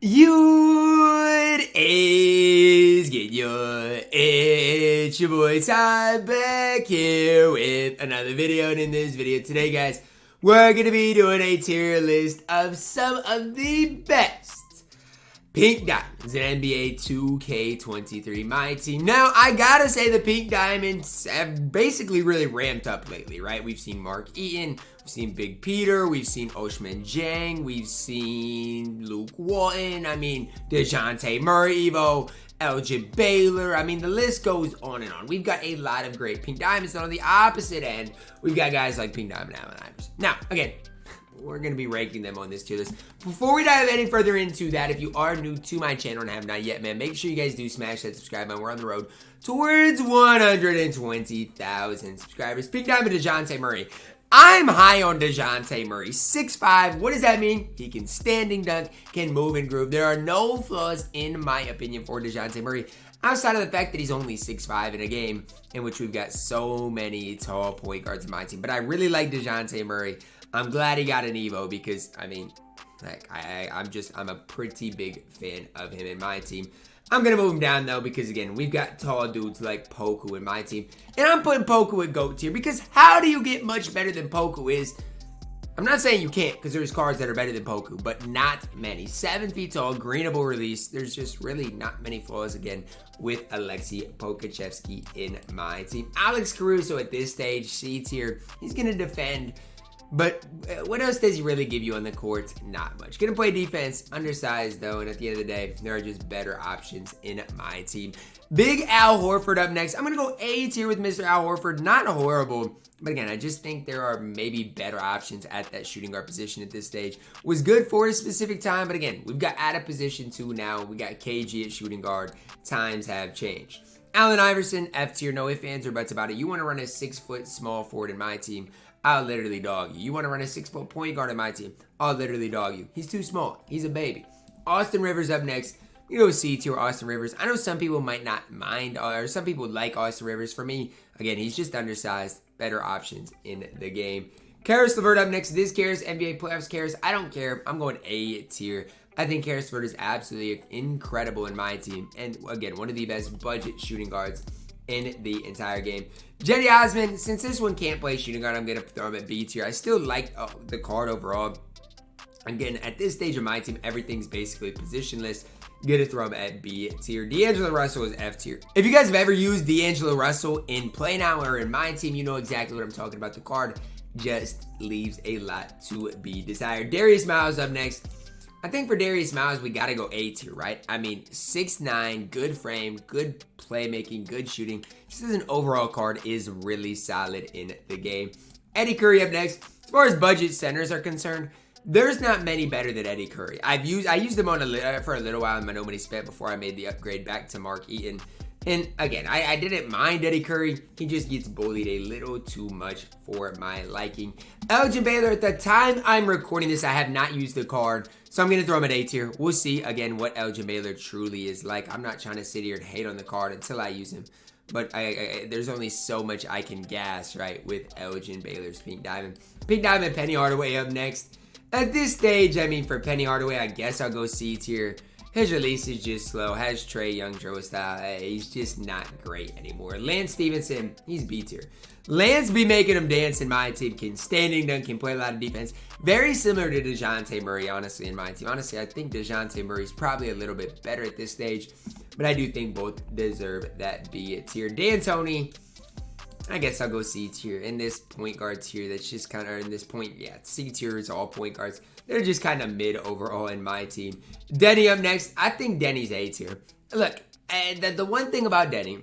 It is get your it's your boy Ty back here with another video, and in this video today, guys, we're gonna be doing a tier list of some of the best pink diamonds in NBA 2K23 MyTEAM. Now, I gotta say the pink diamonds have basically really ramped up lately, right? We've seen Mark Eaton, we've seen Big Peter, we've seen Oshman Jang, we've seen Luke Walton, DeJounte Murray, Evo, Elgin Baylor. The list goes on and on. We've got a lot of great pink diamonds, and on the opposite end, we've got guys like Pink Diamond Allen Iverson. Now, again, we're going to be ranking them on this tier list. Before we dive any further into that, if you are new to my channel and have not yet, man, make sure you guys do smash that subscribe button. We're on the road towards 120,000 subscribers. Pink Diamond DeJounte Murray. I'm high on DeJounte Murray. 6'5". What does that mean? He can standing dunk, can move and groove. There are no flaws, in my opinion, for DeJounte Murray, outside of the fact that he's only 6'5" in a game in which we've got so many tall point guards in my team. But I really like DeJounte Murray. I'm glad he got an Evo because, I'm a pretty big fan of him in my team. I'm going to move him down, though, because, again, we've got tall dudes like Poku in my team. And I'm putting Poku at GOAT tier because how do you get much better than Poku is? I'm not saying you can't, because there's cards that are better than Poku, but not many. 7 feet tall, greenable release. There's just really not many flaws, again, with Aleksej Pokusevski in my team. Alex Caruso at this stage, C tier. He's going to defend. But what else does he really give you on the court? Not much. Gonna play defense, undersized though, and at the end of the day, there are just better options in my team. Big Al Horford up next. I'm gonna go A tier with Mr. Al Horford. Not horrible, but again, I just think there are maybe better options at that shooting guard position at this stage. Was good for a specific time, but again, we've got out of position 2 now. We got KG at shooting guard. Times have changed. Allen Iverson, F tier, no ifs, ands, or buts about it. You want to run a 6-foot small forward in my team, I'll literally dog you. You want to run a 6-foot point guard in my team, I'll literally dog you. He's too small. He's a baby. Austin Rivers up next. You go C tier, Austin Rivers. I know some people might not mind, or some people like Austin Rivers. For me, again, he's just undersized. Better options in the game. Caris LeVert up next. This Caris, NBA playoffs Caris. I don't care. I'm going A tier. I think Caris LeVert is absolutely incredible in my team. And again, one of the best budget shooting guards in the entire game. Jetty Osman, since this one can't play shooting guard, I'm going to throw him at B tier. I still like the card overall. Again, at this stage of my team, everything's basically positionless. Going to throw him at B tier. D'Angelo Russell is F tier. If you guys have ever used D'Angelo Russell in Play Now or in my team, you know exactly what I'm talking about. The card just leaves a lot to be desired. Darius Miles up next. I think for Darius Miles, we got to go A tier, right? 6'9", good frame, good playmaking, good shooting. Just as an overall card is really solid in the game. Eddie Curry up next. As far as budget centers are concerned, there's not many better than Eddie Curry. I used him for a little while in my No Money Spent before I made the upgrade back to Mark Eaton. And again, I didn't mind Eddie Curry. He just gets bullied a little too much for my liking. Elgin Baylor, at the time I'm recording this, I have not used the card. So I'm going to throw him at A tier. We'll see, again, what Elgin Baylor truly is like. I'm not trying to sit here and hate on the card until I use him. But there's only so much I can gas, right, with Elgin Baylor's Pink Diamond. Pink Diamond, Penny Hardaway up next. At this stage, for Penny Hardaway, I guess I'll go C tier. His release is just slow. Has Trae Young throw style. He's just not great anymore. Lance Stevenson, he's B tier. Lance be making him dance in my team. Can standing dunk, can play a lot of defense. Very similar to DeJounte Murray, honestly, in my team. Honestly, I think DeJounte Murray's probably a little bit better at this stage. But I do think both deserve that B tier. D'Antoni, I guess I'll go C tier. In this point guard tier, that's just kind of, in this point, C tier is all point guards. They're just kind of mid overall in my team. Denny up next. I think Denny's A tier. Look, the one thing about Denny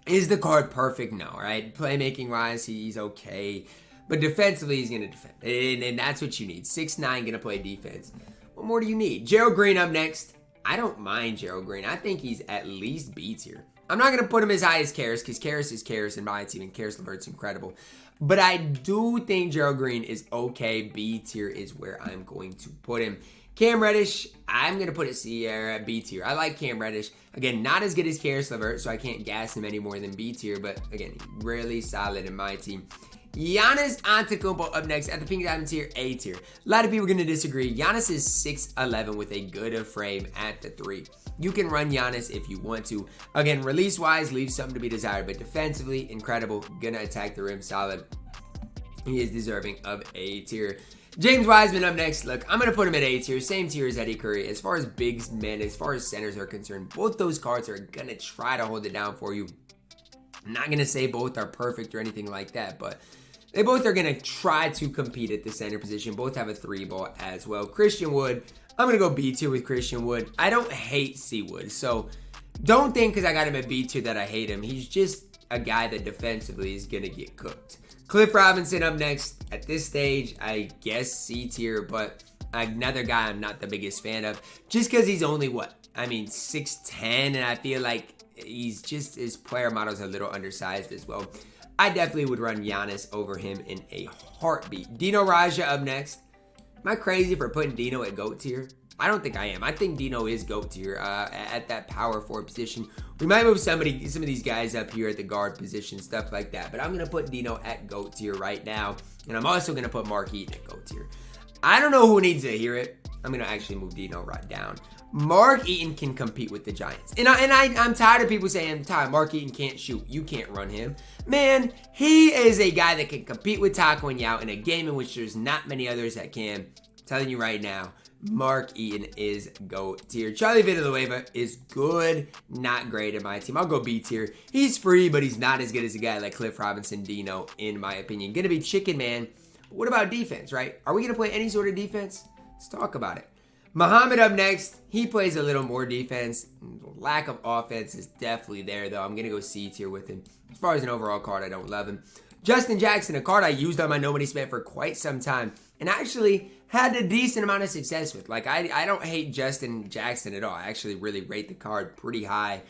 is the card perfect? No, right? Playmaking wise, he's okay. But defensively, he's going to defend. And that's what you need. 6'9", going to play defense. What more do you need? Gerald Green up next. I don't mind Gerald Green. I think he's at least B tier. I'm not going to put him as high as Caris, because Caris is Caris in my team, and Caris LeVert's incredible. But I do think Gerald Green is okay. B tier is where I'm going to put him. Cam Reddish, I'm going to put it C at B tier. I like Cam Reddish. Again, not as good as Caris LeVert, so I can't gas him any more than B tier. But again, really solid in my team. Giannis Antetokounmpo up next at the Pink Diamond tier, A tier. A lot of people are going to disagree. Giannis is 6'11 with a good frame at the 3. You can run Giannis if you want to. Again, release-wise, leaves something to be desired, but defensively, incredible. Gonna attack the rim solid. He is deserving of A tier. James Wiseman up next. Look, I'm going to put him at A tier. Same tier as Eddie Curry. As far as bigs men, as far as centers are concerned, both those cards are going to try to hold it down for you. I'm not going to say both are perfect or anything like that, but they both are going to try to compete at the center position. Both have a 3-ball as well. Christian Wood, I'm going to go B tier with Christian Wood. I don't hate C Wood, so don't think because I got him at B tier that I hate him. He's just a guy that defensively is going to get cooked. Cliff Robinson up next. At this stage, I guess C tier, but another guy I'm not the biggest fan of. Just because he's only, 6'10", and I feel like he's just, his player model's a little undersized as well. I definitely would run Giannis over him in a heartbeat. Dino Raja up next. Am I crazy for putting Dino at GOAT tier? I don't think I am. I think Dino is GOAT tier at that power forward position. We might move some of these guys up here at the guard position, stuff like that. But I'm going to put Dino at GOAT tier right now. And I'm also going to put Mark Eaton at GOAT tier. I don't know who needs to hear it. I'm going to actually move Dino right down. Mark Eaton can compete with the Giants. And I'm tired of people saying, Mark Eaton can't shoot. You can't run him. Man, he is a guy that can compete with Taco and Yao in a game in which there's not many others that can. I'm telling you right now, Mark Eaton is GOAT tier. Charlie Villanueva is good, not great in my team. I'll go B tier. He's free, but he's not as good as a guy like Cliff Robinson, Dino, in my opinion. Gonna be chicken man. What about defense, right? Are we gonna play any sort of defense? Let's talk about it. Muhammad up next. He plays a little more defense. Lack of offense is definitely there, though. I'm going to go C tier with him. As far as an overall card, I don't love him. Justin Jackson, a card I used on my Nobody Spent for quite some time and actually had a decent amount of success with. Like, I don't hate Justin Jackson at all. I actually really rate the card pretty high.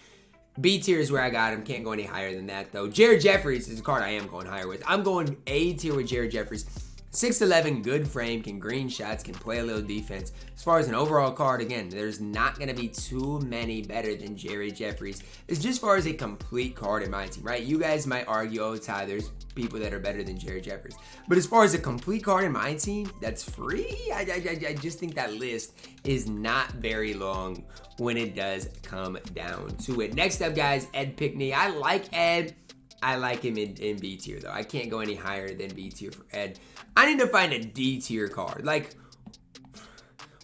B tier is where I got him. Can't go any higher than that, though. Jared Jeffries is a card I am going higher with. I'm going A tier with Jared Jeffries. 6'11", good frame, can green shots, can play a little defense. As far as an overall card, again, there's not going to be too many better than Jared Jeffries. It's just as far as a complete card in my team, right? You guys might argue, oh, Ty, there's people that are better than Jared Jeffries. But as far as a complete card in my team that's free, I just think that list is not very long when it does come down to it. Next up, guys, Ed Pickney. I like Ed. I like him in B tier, though. I can't go any higher than B tier for Ed. I need to find a D tier card. Like,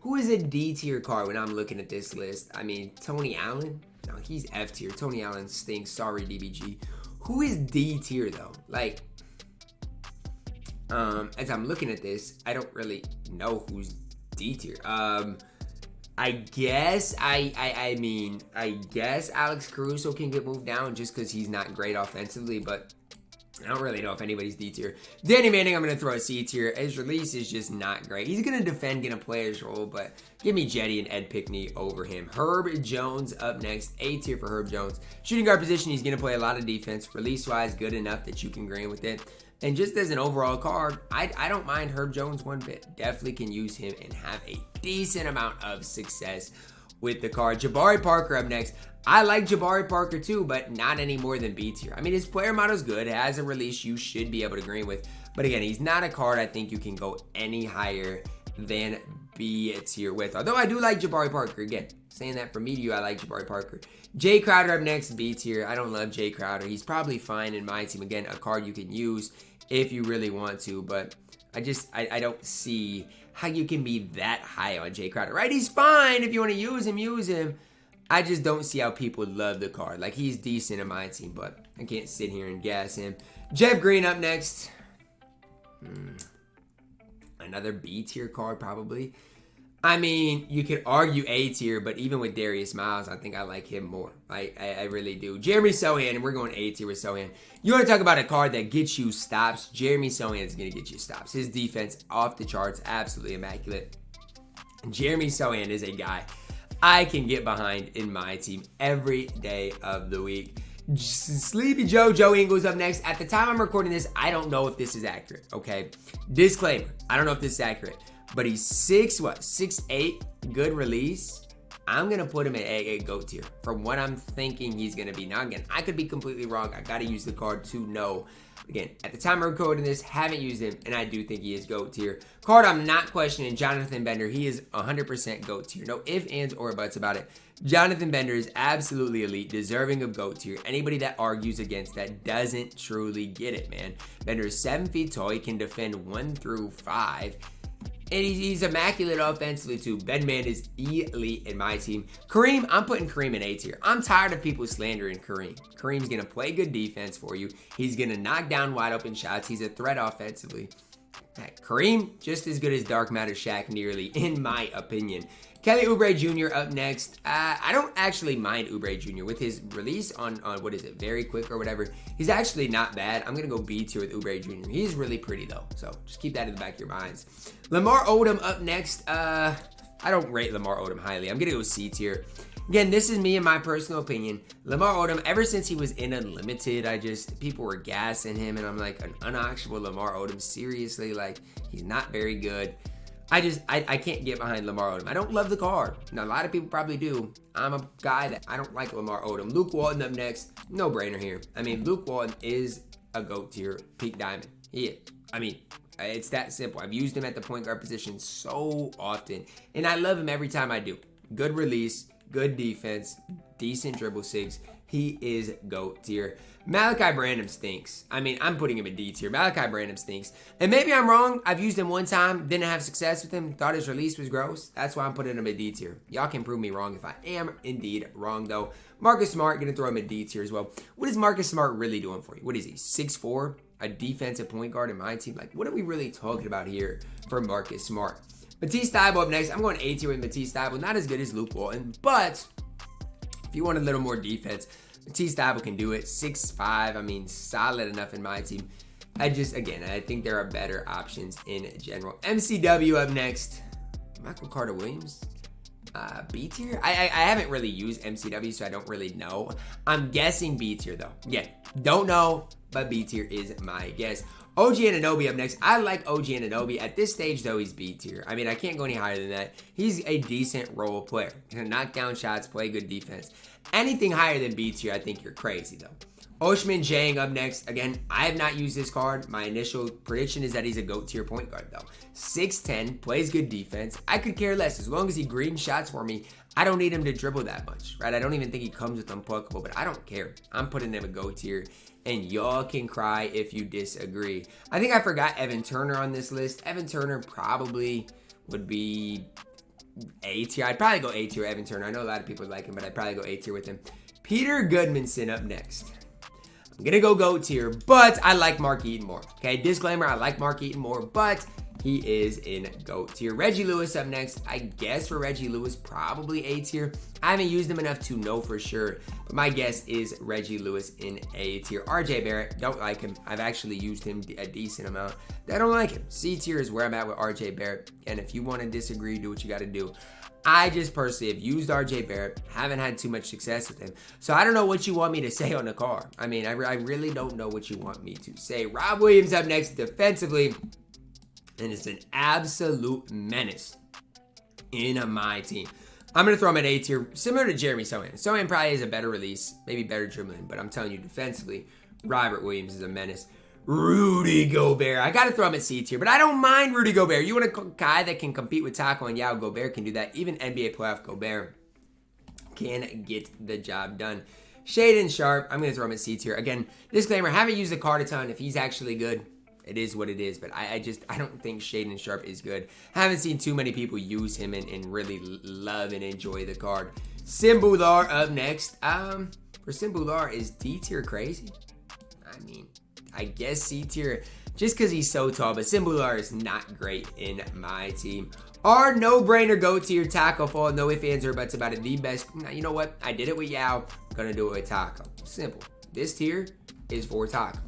who is a D tier card when I'm looking at this list? I mean, Tony Allen? No, he's F tier. Tony Allen stinks. Sorry, DBG. Who is D tier, though? Like, as I'm looking at this, I don't really know who's D tier. I guess I guess Alex Caruso can get moved down just because he's not great offensively, but I don't really know if anybody's D tier. Danny Manning, I'm going to throw a C tier. His release is just not great. He's going to defend, going to play his role, but give me Jetty and Ed Pickney over him. Herb Jones up next. A tier for Herb Jones. Shooting guard position, he's going to play a lot of defense. Release-wise, good enough that you can green with it. And just as an overall card, I don't mind Herb Jones one bit. Definitely can use him and have a decent amount of success with the card. Jabari Parker up next. I like Jabari Parker too, but not any more than B tier. I mean, his player model's good. It has a release you should be able to green with. But again, he's not a card I think you can go any higher than B tier with. Although I do like Jabari Parker. Again, saying that from me to you, I like Jabari Parker. Jay Crowder up next, B tier. I don't love Jay Crowder. He's probably fine in my team. Again, a card you can use if you really want to, but I don't see how you can be that high on Jay Crowder, right? He's fine. If you want to use him. I just don't see how people love the card. Like, he's decent in my team, but I can't sit here and gas him. Jeff Green up next. Another B tier card, probably. I mean, you could argue A tier, but even with Darius Miles, I think I like him more. I really do. Jeremy Sohan, and we're going A tier with Sohan. You want to talk about a card that gets you stops? Jeremy Sohan is going to get you stops. His defense off the charts, absolutely immaculate. Jeremy Sohan is a guy I can get behind in my team every day of the week. Sleepy Joe Ingles up next. At the time I'm recording this, I don't know if this is accurate, okay? Disclaimer, I don't know if this is accurate. But he's 6'8", good release. I'm going to put him at a GOAT tier from what I'm thinking he's going to be. Now, again, I could be completely wrong. I got to use the card to know. Again, at the time of recording this, haven't used him, and I do think he is GOAT tier. Card I'm not questioning, Jonathan Bender. He is 100% GOAT tier. No ifs, ands, or buts about it. Jonathan Bender is absolutely elite, deserving of GOAT tier. Anybody that argues against that doesn't truly get it, man. Bender is 7 feet tall. He can defend 1 through 5. And he's immaculate offensively too. Bedman is elite in my team. Kareem, I'm putting Kareem in A tier. I'm tired of people slandering Kareem. Kareem's going to play good defense for you. He's going to knock down wide open shots. He's a threat offensively. Kareem, just as good as Dark Matter Shaq nearly, in my opinion. Kelly Oubre Jr. up next. I don't actually mind Oubre Jr. with his release on what is it, very quick or whatever. He's actually not bad. I'm going to go B tier with Oubre Jr. He's really pretty though, so just keep that in the back of your minds. Lamar Odom up next. I don't rate Lamar Odom highly. I'm going to go C tier. Again, this is me and my personal opinion. Lamar Odom, ever since he was in Unlimited, people were gassing him, and I'm like, an unauctionable Lamar Odom, seriously, like, he's not very good. I can't get behind Lamar Odom. I don't love the card. Now, a lot of people probably do. I'm a guy that I don't like Lamar Odom. Luke Walton up next. No brainer here. I mean, Luke Walton is a GOAT tier peak diamond. He is. I mean, it's that simple. I've used him at the point guard position so often, and I love him every time I do. Good release, good defense, decent dribble six. He is GOAT tier. Malachi Branham stinks. I mean, I'm putting him in D tier. Malachi Branham stinks. And maybe I'm wrong. I've used him one time, didn't have success with him, thought his release was gross. That's why I'm putting him in D tier. Y'all can prove me wrong if I am indeed wrong, though. Marcus Smart, gonna throw him in D tier as well. What is Marcus Smart really doing for you? What is he, 6'4"? A defensive point guard in my team? Like, what are we really talking about here for Marcus Smart? Matisse Thybulle up next. I'm going A tier with Matisse Thybulle. Not as good as Luke Walton, but if you want a little more defense, Matisse Thybulle can do it. 6'5", I mean, solid enough in my team. I think there are better options in general. MCW up next. Michael Carter Williams. B tier? I haven't really used MCW, so I don't really know. I'm guessing B tier, though. Yeah, don't know, but B tier is my guess. OG Anunoby up next. I like OG Anunoby. At this stage, though, he's B tier. I mean, I can't go any higher than that. He's a decent role player. Can knock down shots, play good defense. Anything higher than B tier, I think you're crazy, though. Oshman Jang up next. Again, I have not used this card. My initial prediction is that he's a GOAT tier point guard, though. 6'10", plays good defense. I could care less. As long as he green shots for me, I don't need him to dribble that much, right? I don't even think he comes with unpluckable, but I don't care. I'm putting him a GOAT tier, and y'all can cry if you disagree. I think I forgot Evan Turner on this list. Evan Turner probably would be A tier. I'd probably go A tier Evan Turner. I know a lot of people like him, but I'd probably go A tier with him. Peter Goodmanson up next. I'm going to go GOAT tier, but I like Mark Eaton more. Okay, disclaimer, I like Mark Eaton more, but he is in GOAT tier. Reggie Lewis up next. I guess for Reggie Lewis, probably A tier. I haven't used him enough to know for sure, but my guess is Reggie Lewis in A tier. RJ Barrett, don't like him. I've actually used him a decent amount. I don't like him. C tier is where I'm at with RJ Barrett, and if you want to disagree, do what you got to do. I just personally have used RJ Barrett, haven't had too much success with him. So I don't know what you want me to say on the card. I mean, I really don't know what you want me to say. Rob Williams up next defensively, and it's an absolute menace in my team. I'm going to throw him at A tier, similar to Jeremy Sohan. Sohan probably has a better release, maybe better dribbling, but I'm telling you, defensively, Robert Williams is a menace. Rudy Gobert. I got to throw him at C tier, but I don't mind Rudy Gobert. You want a guy that can compete with Taco and Yao? Gobert can do that. Even NBA playoff Gobert can get the job done. Shaedon Sharpe, I'm going to throw him at C tier. Again, disclaimer, haven't used the card a ton. If he's actually good, it is what it is, but I don't think Shaedon Sharpe is good. Haven't seen too many people use him and really love and enjoy the card. Simbular up next. For Simbular, is D tier crazy? I mean, I guess C tier just because he's so tall, but Simbular is not great in my team. Our no-brainer GOAT tier Taco Fall. No ifs, ands, or buts about it. The best. Now, you know what? I did it with Yao. I'm going to do it with Taco. Simple. This tier is for Taco.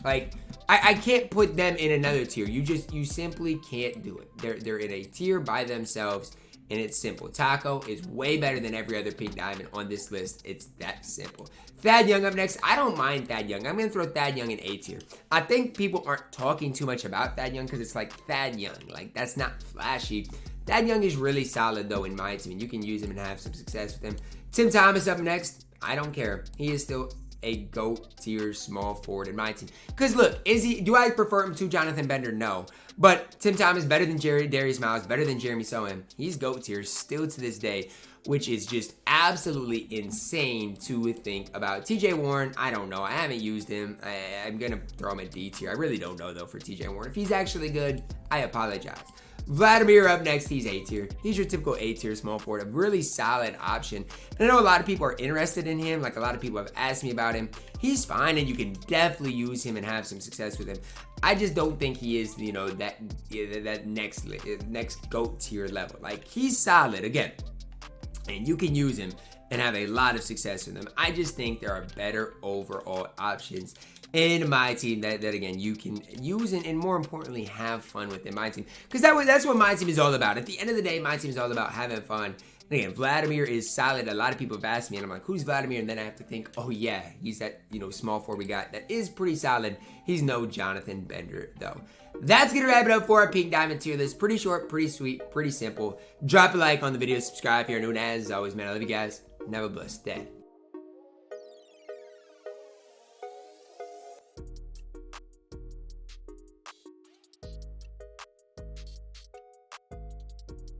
Like, I can't put them in another tier. You simply can't do it. They're in a tier by themselves, and it's simple. Taco is way better than every other pink diamond on this list. It's that simple. Thad Young up next. I don't mind Thad Young. I'm going to throw Thad Young in A tier. I think people aren't talking too much about Thad Young because it's like Thad Young. Like, that's not flashy. Thad Young is really solid though in my team, and you can use him and have some success with him. Tim Thomas up next. I don't care. He is still a GOAT tier small forward in my team. Because look, do I prefer him to Jonathan Bender? No. But Tim Thomas better than Darius Miles, better than Jeremy Sohan. He's GOAT tier still to this day, which is just absolutely insane to think about. TJ Warren, I don't know. I haven't used him. I'm going to throw him a D tier. I really don't know, though, for TJ Warren. If he's actually good, I apologize. Vladimir up next. He's A tier. He's your typical A tier small forward. A really solid option. And I know a lot of people are interested in him. Like, a lot of people have asked me about him. He's fine, and you can definitely use him and have some success with him. I just don't think he is, you know, that next GOAT tier level. Like, he's solid, again. And you can use him and have a lot of success with him. I just think there are better overall options in my team that again, you can use and more importantly, have fun with in my team. Because that's what my team is all about. At the end of the day, my team is all about having fun. And again, Vladimir is solid. A lot of people have asked me, and I'm like, who's Vladimir? And then I have to think, oh yeah, he's that, you know, small forward we got that is pretty solid. He's no Jonathan Bender, though. That's going to wrap it up for our Pink Diamond tier list. Pretty short, pretty sweet, pretty simple. Drop a like on the video, subscribe if you're new, and as always, man, I love you guys, and have a blessed day.